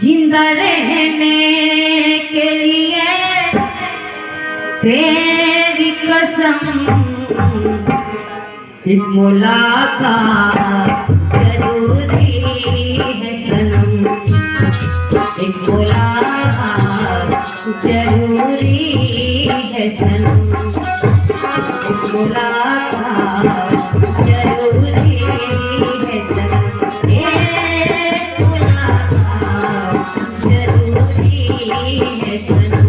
जिंदा रहने के लिए तेरी कसम, एक मुलाकात जरूरी है सनम, एक मुलाकात जरूरी है सनम, एक मुलाकात जरूरी है सनम, एक मुलाकात जरूरी है सनम।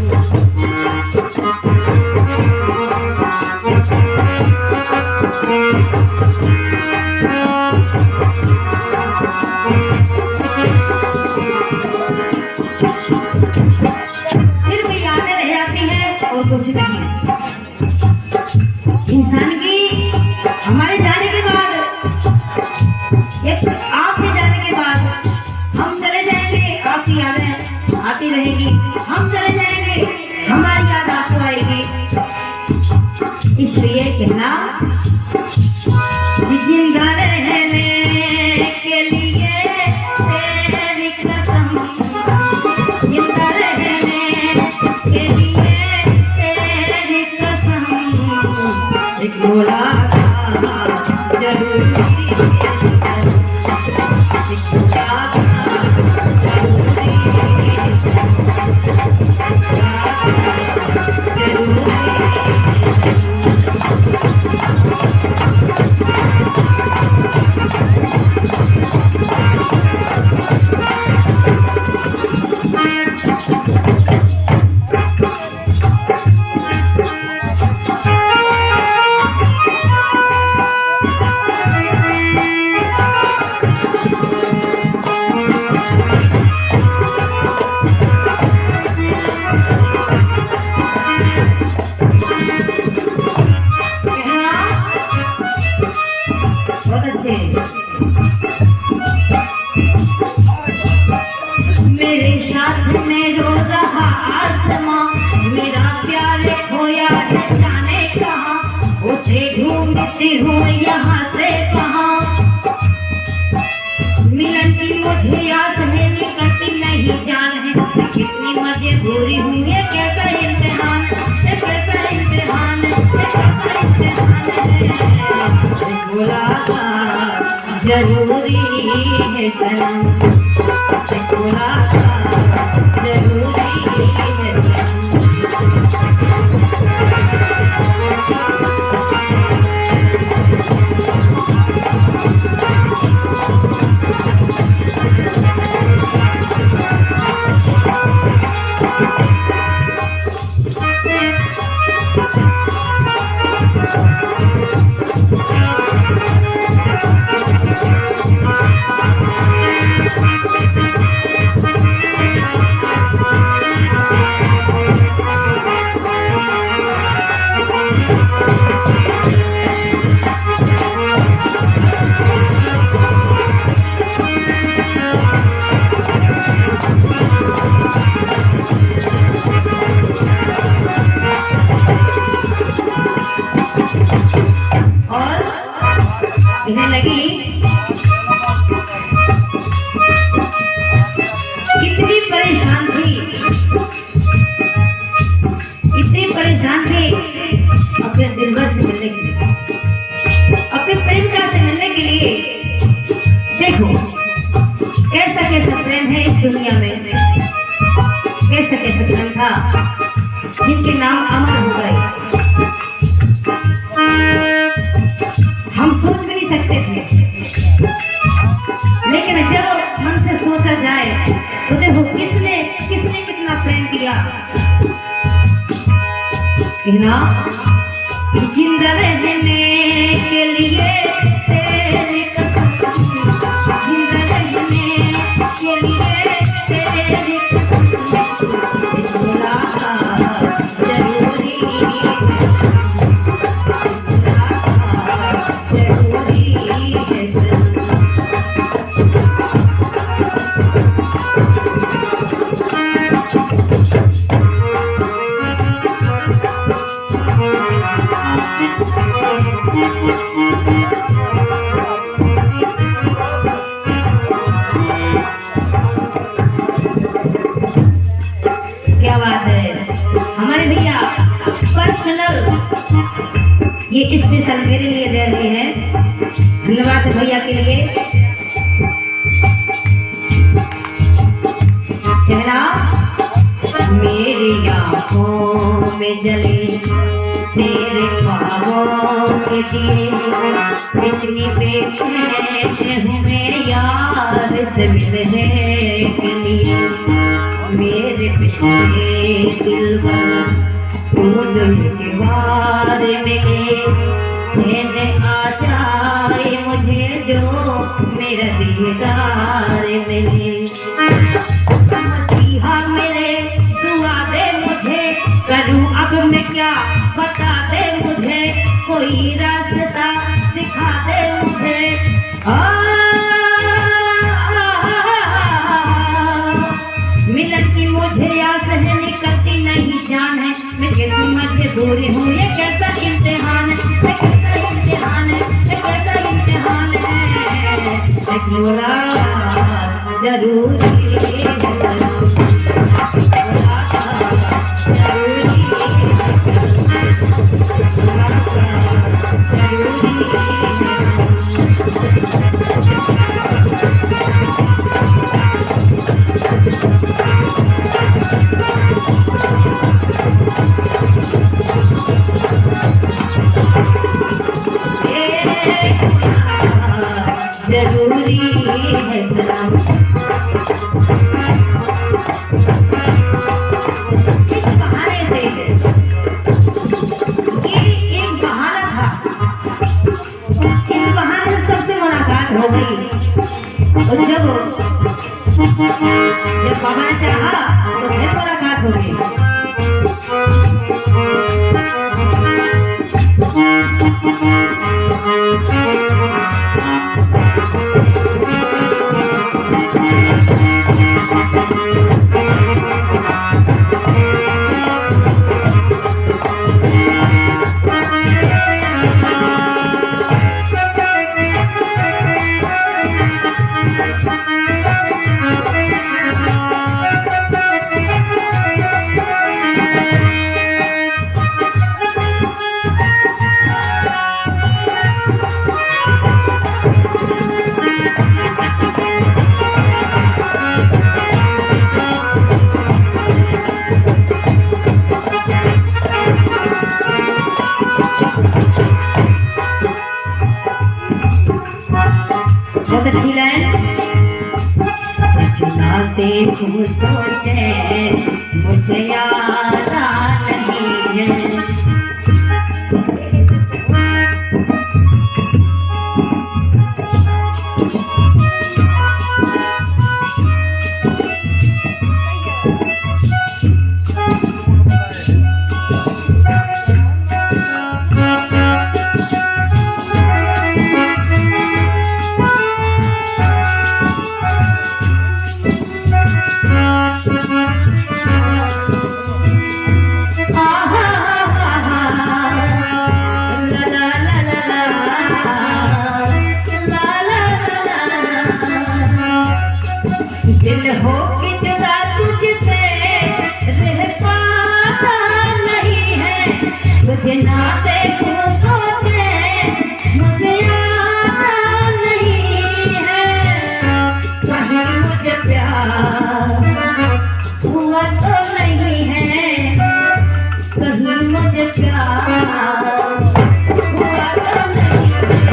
इंसान की हमारे जाने के बाद, एक आपके जाने के बाद हम चले जाएंगे, आपकी यादें आती रहेगी, हम चले जाएंगे, हमारी याद आपको आएगी। इसलिए कहना जिंदा रहने के लिए तेरी कसम, जिंदा रहने के लिए तेरी कसम, एक मुलाकात जरूरी है, एक मुलाकात जरूरी मेरे साथ में रो रहा आसमां, मेरा प्यार खोया जाने कहाँ, उसे ढूंढती हूँ यहाँ से कहाँ, मिलन की मुझे याद है निकलती नहीं जान है, कितनी मजबूरी हुई है, कैसा इम्तिहान, कैसा इम्तिहान, कैसा इम्तिहान है, मुलाकात जरूरी है सनम, मुलाकात जरूरी है सनम। इन्हें लगी कितनी परेशान थी, इतनी परेशान थी अपने दिलबर से मिलने के लिए, अपने प्रेमिका से मिलने के लिए। देखो कैसा कैसा प्रेम है इस दुनिया में, कैसा कैसा प्रेम था जिनके नाम अमर हो गए। हम सोच भी नहीं सकते थे, लेकिन जब मन से सोचा जाए तो देखो किसने किसने कितना प्रेम किया। कहना जिंदा रहने के लिए तेरी कसम, जिंदा रहने के लिए तेरी कसम, मुलाकात जरूरी है, Thank you. ये स्पेशल मेरे लिए दे रहे हैं। धन्यवाद भैया के लिए। कहना मेरी आँखों में जले तेरे ख्वाबों के दिए, इतनी बेचैन हूँ मैं यार से मिलने के लिए। मेरे पिछले दिल पर तू जो दीवार मिले, चैन आ जाए मुझे जो मेरा दीदार मिले। मसीहा मेरे दुआ दे मुझे, करूँ अब मैं क्या बता दे मुझे, कोई रास्ता दिखा दे मुझे। मिलन की मुझे आस है, निकलती नहीं जान है, मैं कैसी मजबूरी हूँ, ये कैसा इम्तिहान है, ये कैसा इम्तिहान है, ये कैसा इम्तिहान है। जरूरी है सलाम। इस बहाने से ये एक बहाना था, इस बहाने से सबसे मुलाकात हो गई। और जब बाबा ने चाहा तो फिर मुलाकात हो गई। बहुत अच्छी लाइन। चुनाते तुम सोचे मुझे याद नहीं है, दिल हो कि जुदा तुझसे रह पाता नहीं है, तुझे ना देखूं सोचे मुझे आता नहीं है। कहीं मुझे प्यार हुआ तो नहीं है, कहीं मुझे प्यार हुआ तो नहीं है।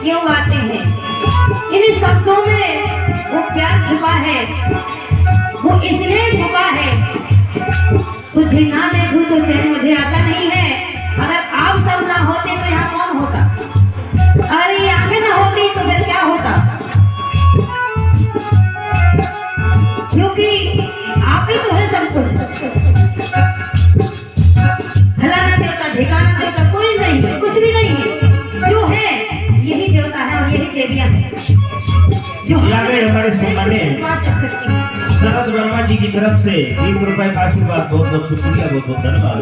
क्यों गाते हैं? इन शब्दों में वो प्यार छुपा है, वो इसलिए छुपा है। तुझे ना देखूं तो चैन मुझे आता नहीं है। अगर आप सब ना होते तो यहाँ कौन होता? अरे आंखें ना होती तो फिर क्या होता? क्योंकि आप ही तो है सब कुछ। फलाना देवता ठिकाना देवता कोई नहीं है, कुछ भी नहीं है। जो है यही देवता है और यही देवियां है। या गए हमारे सम्माने शरद वर्मा जी की तरफ से 20 रुपए का आशीर्वाद, बहुत बहुत शुक्रिया, बहुत बहुत धन्यवाद।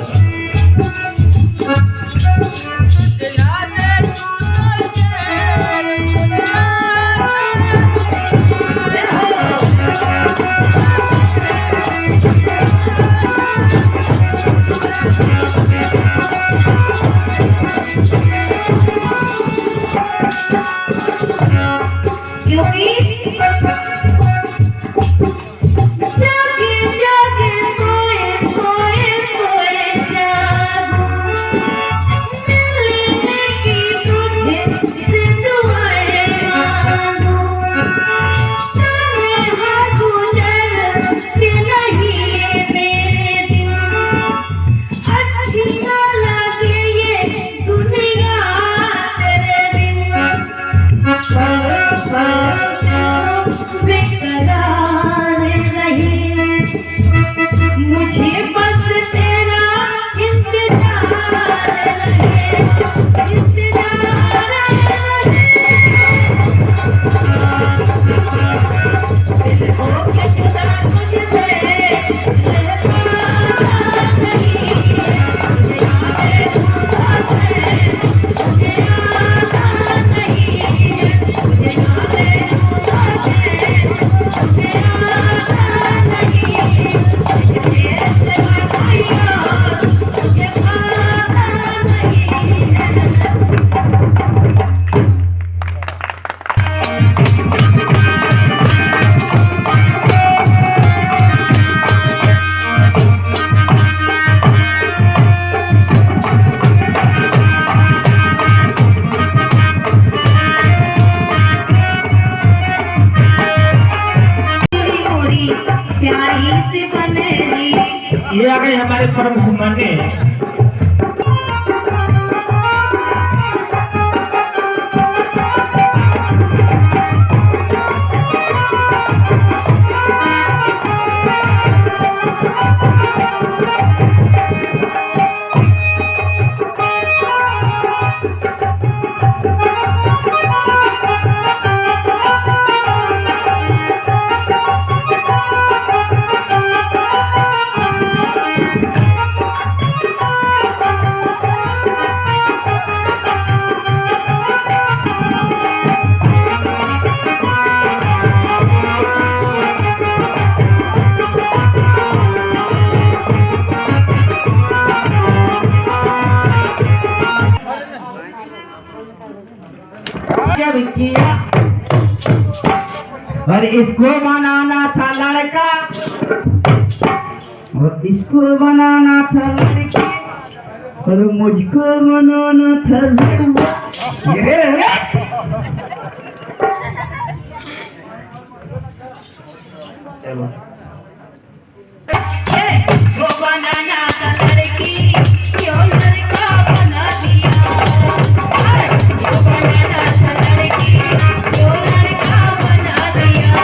ये आ गए हमारे परम सम्मान्य किया और इसको बनाना था लड़का और इसको बनाना था लड़की और मुझको बनाना था लड़का। चलो बनाना था लड़की क्यों लड़का बना दिया, बनाना था लड़की क्यों लड़का बना दिया।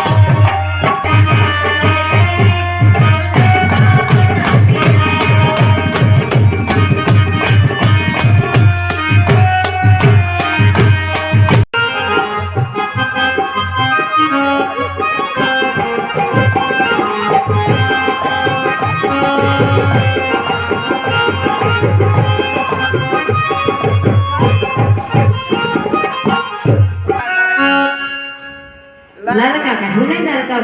लड़का का हुने लड़का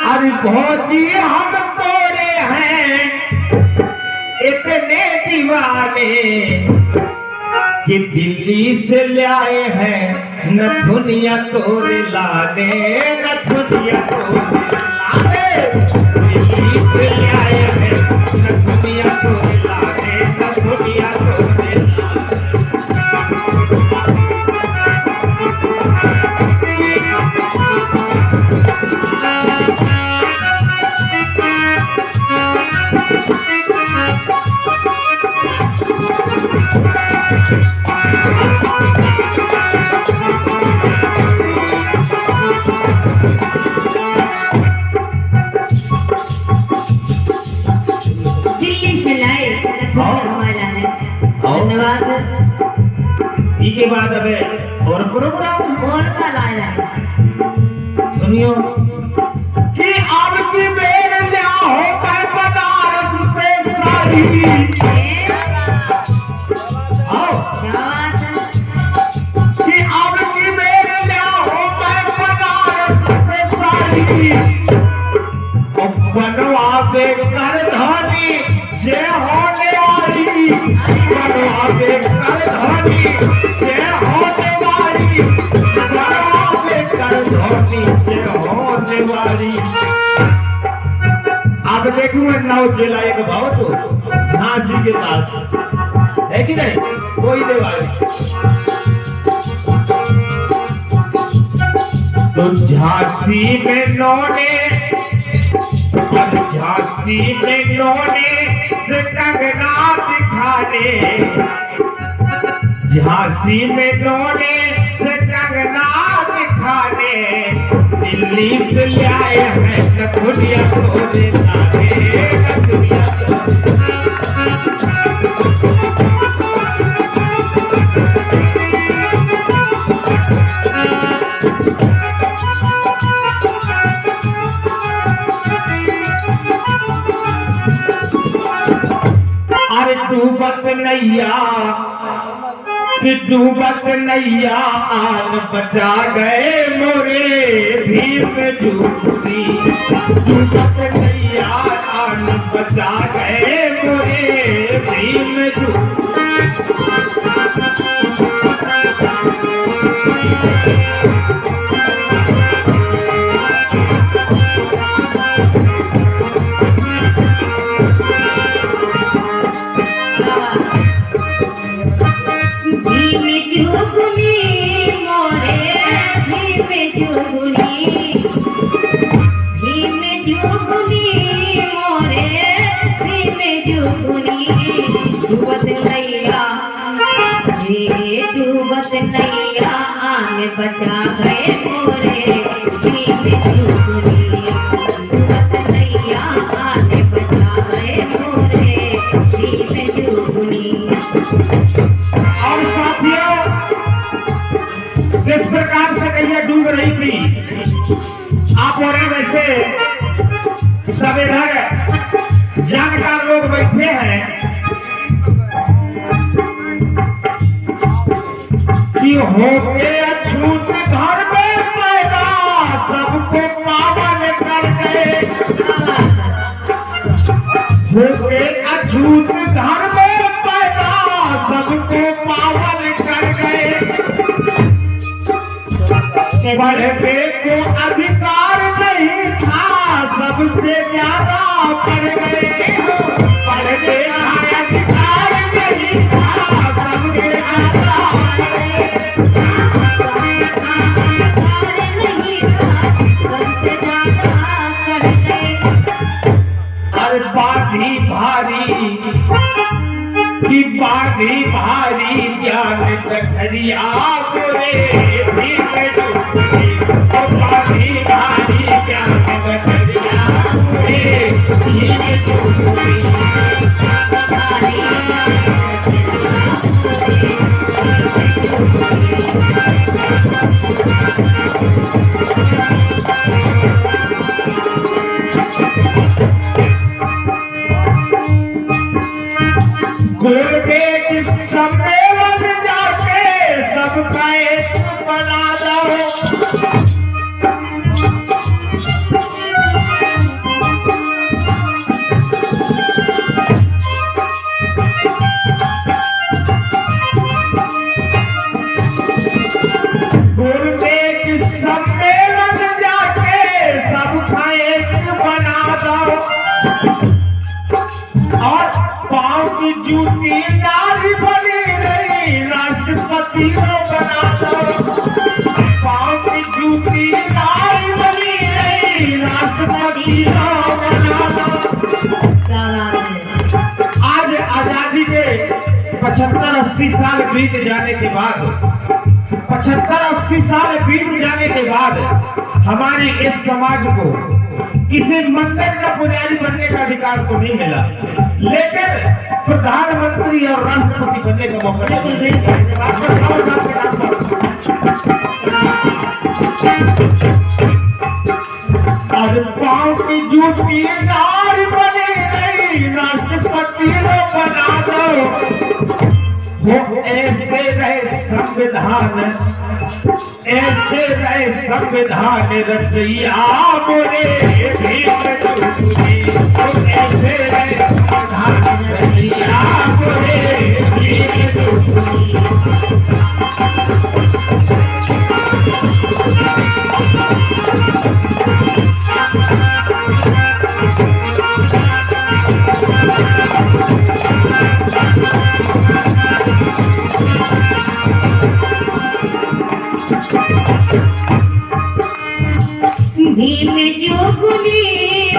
अरे भौजी हम तोरे हैं इतने दीवाने कि दिल्ली से ले आए हैं न दुनिया तोरे लाने, न दुनिया तोरे लाने। दिल्ली से ले आए हैं न दुनिया तोरे लाने, न दुनिया तोरे लाने। धन्यवाद। इसके बाद अब और प्रोग्राम और का लाया सुनियो कि अब की बेर लिया होता है बनारस से साड़ी। आओ क्या बात है? कि अब की बेर लिया होता है बनारस से साड़ी। अब बनवा से कर धनी जे होने वाली, बनवा से कर धनी जे होने वाली, बनवा से कर धनी जे होने वाली। अब देखूं नौ जिला एक बहुत झांसी के पास है कि नहीं, कोई देवाली तो झांसी में नौने, झांसी में नौने से कंगना दिखाने, झांसी में नौने से कंगना दिखाने, दिल्ली से लाए हैं नथुनिया को दिखाने, नथुनिया डूबत नैया कि डूबत नैया आन बचा गए मोरे भीम जुगनी, डूबत नैया आन बचा गए मोरे भीम जुगनी। डूबत नैया आने बचा गए मोरे भीम जुगनी, डूबत नैया आने बचा गए मोरे भीम जुगनी। और साथियों, जिस प्रकार से नैया डूब रही थी, आप और वैसे सब इधर जानकार लोग बैठे हैं कि होके अछूत घर में पैदा सबको पावन कर गए, होके अछूत घर में पैदा सबको पावन कर गए, पढ़ने को अधिकार नहीं था सबसे ज्यादा पढ़ गए, पढ़ने का अधिकार नहीं था सबसे ज्यादा पढ़ गए। अरे बाधी भारी की बाधी भारी ज्ञान दखरिया बोले भीम जुगनी, और बाधी भारी ज्ञान दखरिया बोले भीम जुगनी। गुरुदेव सम्मेलन जाके सबका एक बना दो, गुरुदेव सम्मेलन जाके सबका एक बना दो, और पाँव की जूती नारी बनी नहीं राष्ट्रपति को बना दो, पाँव की जूती नारी बनी नहीं राष्ट्रपति को बना दो। आज आजादी के 75-80 साल बीत जाने के बाद, 75-80 साल बीत जाने के बाद हमारे इस समाज को किसी मंदिर का पुजारी बनने का अधिकार तो नहीं मिला, लेकिन प्रधानमंत्री और राष्ट्रपति बनने का मौका मिला। की जूठीदार बनी नहीं राष्ट्रपति बना दो वो ऐसे रहे संविधान रचैया बोले भीम चौधरी ऐसे रहे संविधान रचैया बोले भीम भीम जुगुनी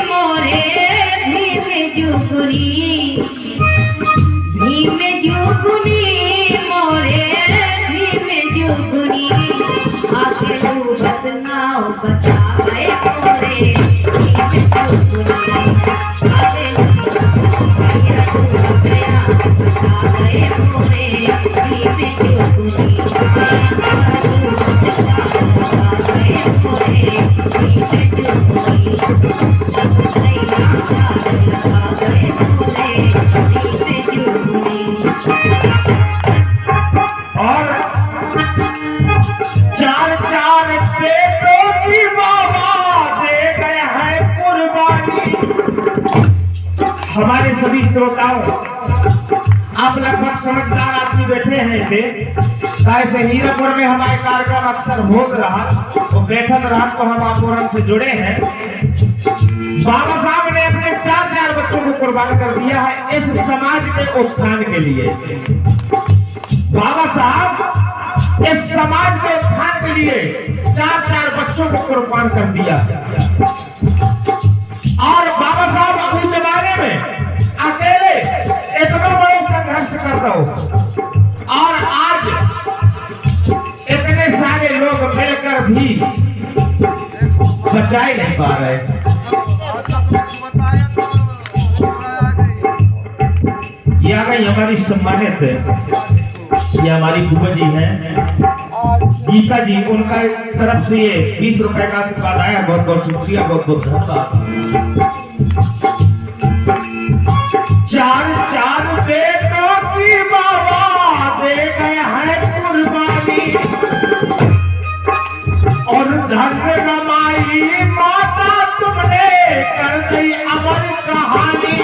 मोरे भीम जुगुनी भीम जुगुनी मोरे भीम जुगुनी आके डूबत नाव बचावे मोरे भीम जुगुनी आके डूबत गया बचावे मोरे भीम जुगुनी और चार चार बेटों की बाबा दे गए हैं कुर्बानी। हमारे सभी श्रोताओं आप लगभग समझदार आदमी बैठे हैं थे कैसे हीरापुर में हमारे कार्यक्रम अक्सर हो रहा तो बैठक रहा तो हम आपुरम से जुड़े हैं। बाबा साहब ने अपने 4 बच्चों को कुर्बान कर दिया है इस समाज के उत्थान के लिए। बाबा साहब इस समाज के उत्थान के लिए 4 बच्चों को कुर्बान कर दिया। और बाबा साहब अपने जमाने में अकेले इतना बड़ा संघर्ष करता हो और आज इतने सारे लोग मिलकर भी बचा नहीं पा रहे। ये आ गई हमारी सम्मानित ये हमारी बुआ जी हैं गीता जी, उनका तरफ से ये 20 रुपए का आशीर्वाद आया। बहुत बहुत शुक्रिया, बहुत बहुत धन्यवाद। 4 बेटों की बाबा दे गए हैं कुर्बानी और धन कमाई माता तुमने कर दी अमर कहानी।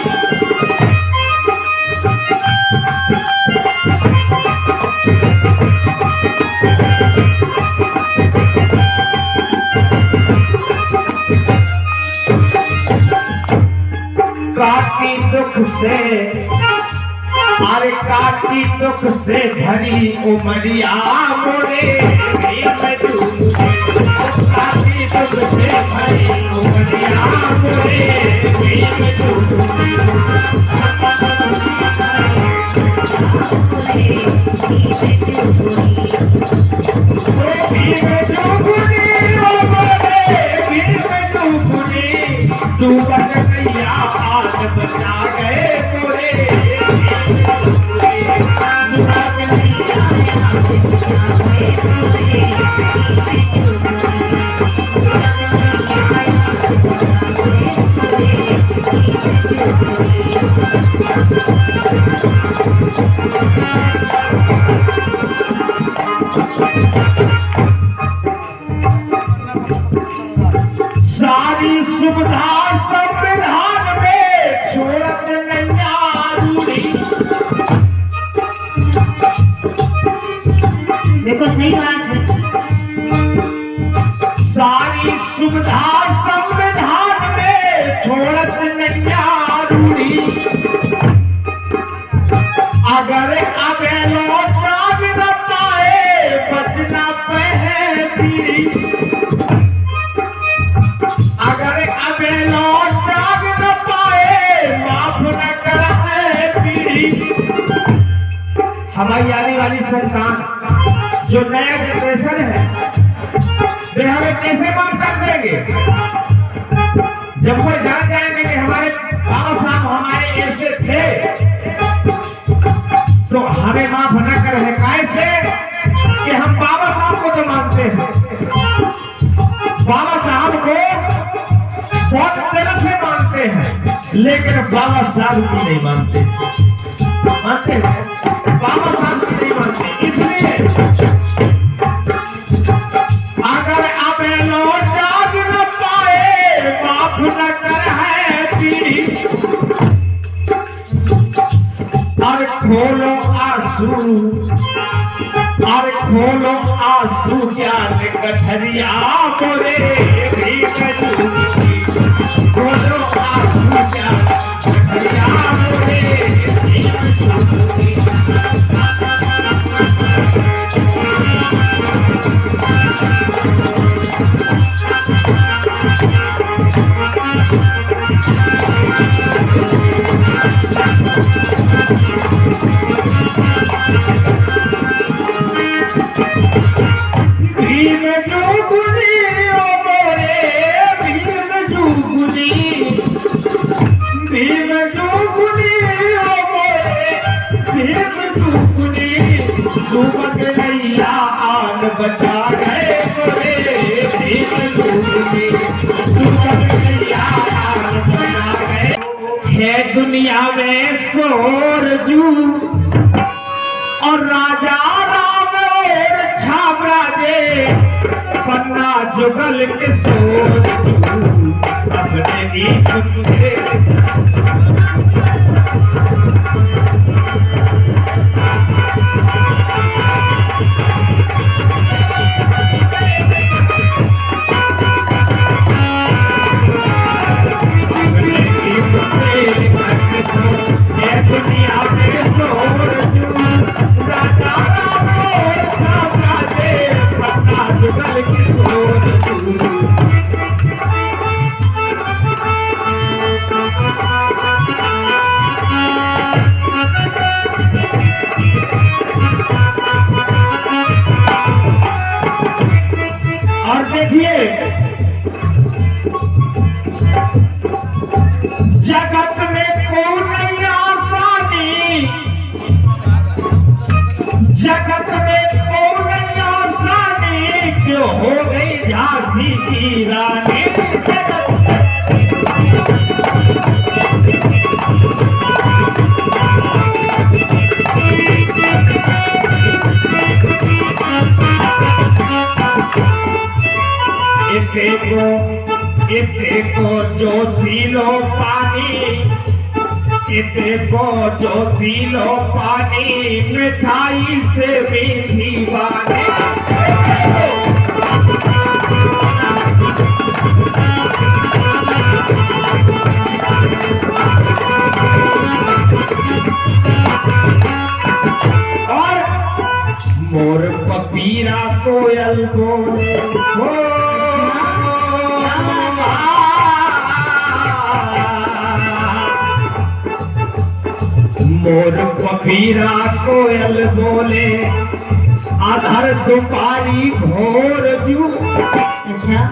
काटी दुख से अरे काटी दुख से भरी उमरिया मोरे काटी दुख से भरी उमरिया मोरे तू बच गया आज बचा गए पूरे सारी सुविधा संविधान में छोड़त नैया रूढ़ी। देखो सही बात है। सारी सुविधा संविधान में छोड़त नैया रूढ़ी। अगर अब लौटा भी न पाए बचना पे पीढ़ी। अगर अब लौटा भी न पाए माफ न करे पीढ़ी। हमारी आने वाली संतान जो नया जनरेशन है वे हमें कैसे माफ कर देंगे जब वो जान जाएंगे कि हमारे बाबा साहब हमारे ऐसे थे तो हमें माफ न करे। कैसे कि हम बाबा साहब को तो मानते हैं, बाबा साहब को बहुत तरह से लेकिन बाबा साहब की नहीं मानते। मानते हैं बाबा साहब की नहीं मानते, इसलिए अगर अब लौटा न पाए बाप न कर है पीड़ी और खोलो आंसू ज्ञान कठरिया बोले खोलो आंसू ज्ञान कठरिया बोले भीम जुगुनी ओ मोरे भीम जुगुनी ओ मोरे भीम जुगुनी डूबत नैया आन बचा गए मोरे भीम जुगुनी डूबत नैया आन बचा गए। है दुनिया में शोरजू और राजा राम और छाबरा दे पन्ना जुगल के सोच अपने भी सुनते दुनिया में शोरजू राजा राम और छाबरा दे पन्ना जुगल के सोच और देखिए जगत में कोई नहीं आसानी, जगत में कोई नहीं आसानी क्यों हो गई झांसी की रानी। इसे को जो पीलो पानी, इसे को जो पीलो पानी मिठाई से मीठी वाणी। और मोर पपीरा कोयल बोले मोर पपीरा कोयल बोले आधर दुपारी भोर जू अच्छा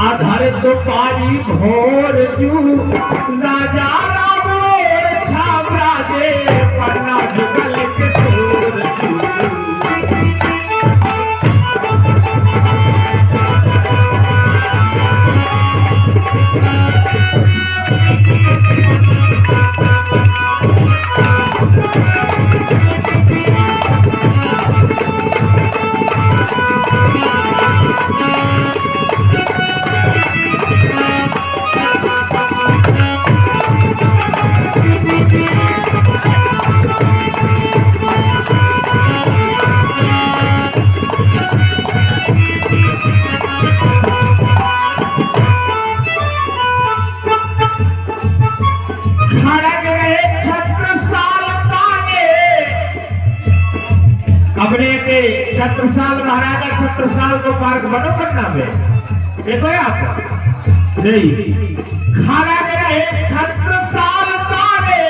आधर दुपारी भोर जू राजा राम और छाबरा दे पन्ना जुगल के तोर जू। अपने के छत्रसाल महाराजा छत्रसाल को पार्क बनो पटना में देखो आप नहीं खाना मेरा एक छत्रसाल तारे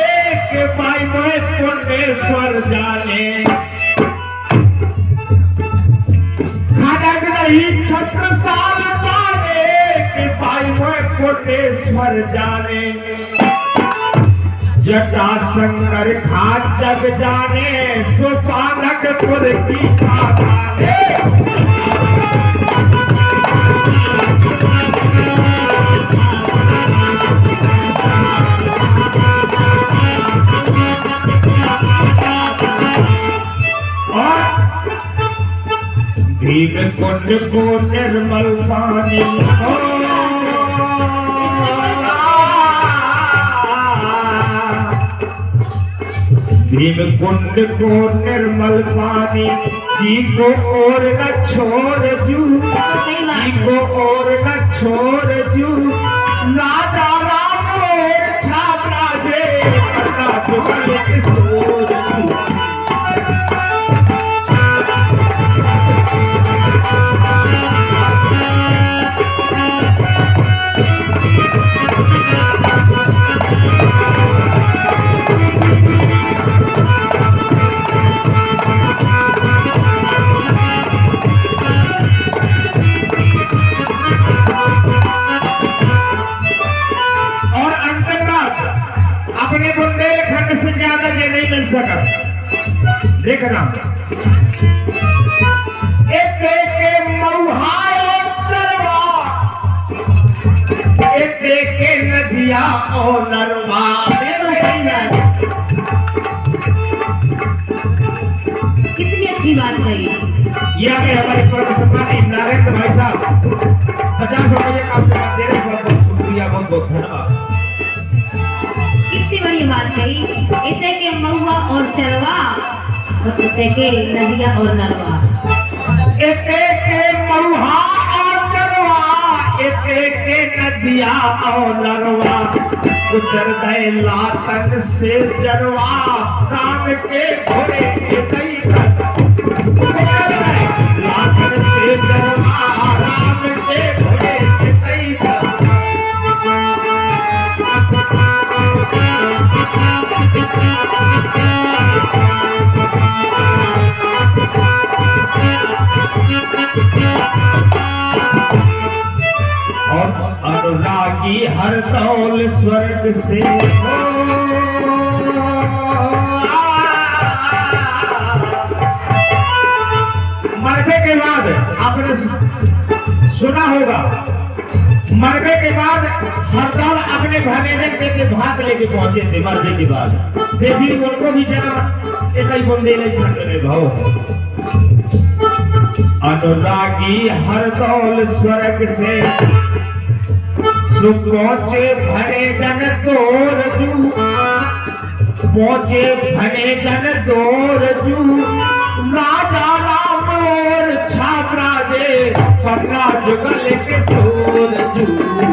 के भाई मोहे कोटेश्वर जाने खाना मेरा एक छत्रसाल तारे के भाई मोहे कोटेश्वर जाने जटा शंकर खान जग जाने सुपानकपुर की खाने भीम कुंड को निर्मल पानी हो भीम कुंड को निर्मल पानी जी को और न छोड़ जू जी को और न छोड़ जू राजा राम और छात्रा जे पता जुगल छोड़ जू अपने बुंदेलखंड से ज्यादा ये नहीं मिल सका। देखना एक के नदिया और नरवा कितनी अच्छी बात कही। यह हमारे सम्मानित नारायण भाई साहब 50 रुपये का दे रहे, बहुत बहुत शुक्रिया, बहुत बहुत धन्यवाद। कितनी बड़ी बात कही। इसे के महुआ और चरवा, इसे के नदिया और नरवा। एक के महुआ और चरवा, एक के नदिया और नरवा, गुजर गए लातन से जरवा, काम के घोड़े के कई लातन से जरवा, राम के घोड़े के कई और अनुरागी हर दौल स्वर्ग से हो मरने के बाद आपने सुना होगा, मरने के बाद हर दौल अपने भनेजन के भाग लेके पहुंचे थे। मरने के बाद देवी उनको भी जन्म एक ही बुंदेलखंड में भाव है। अनुरागी हर दौल स्वर्ग से पहुंचे भरे जन तोर जू, पहुंचे भरे जन तोर जू, राजा राम और छात्रा जे पन्ना जुगल के तोर जू।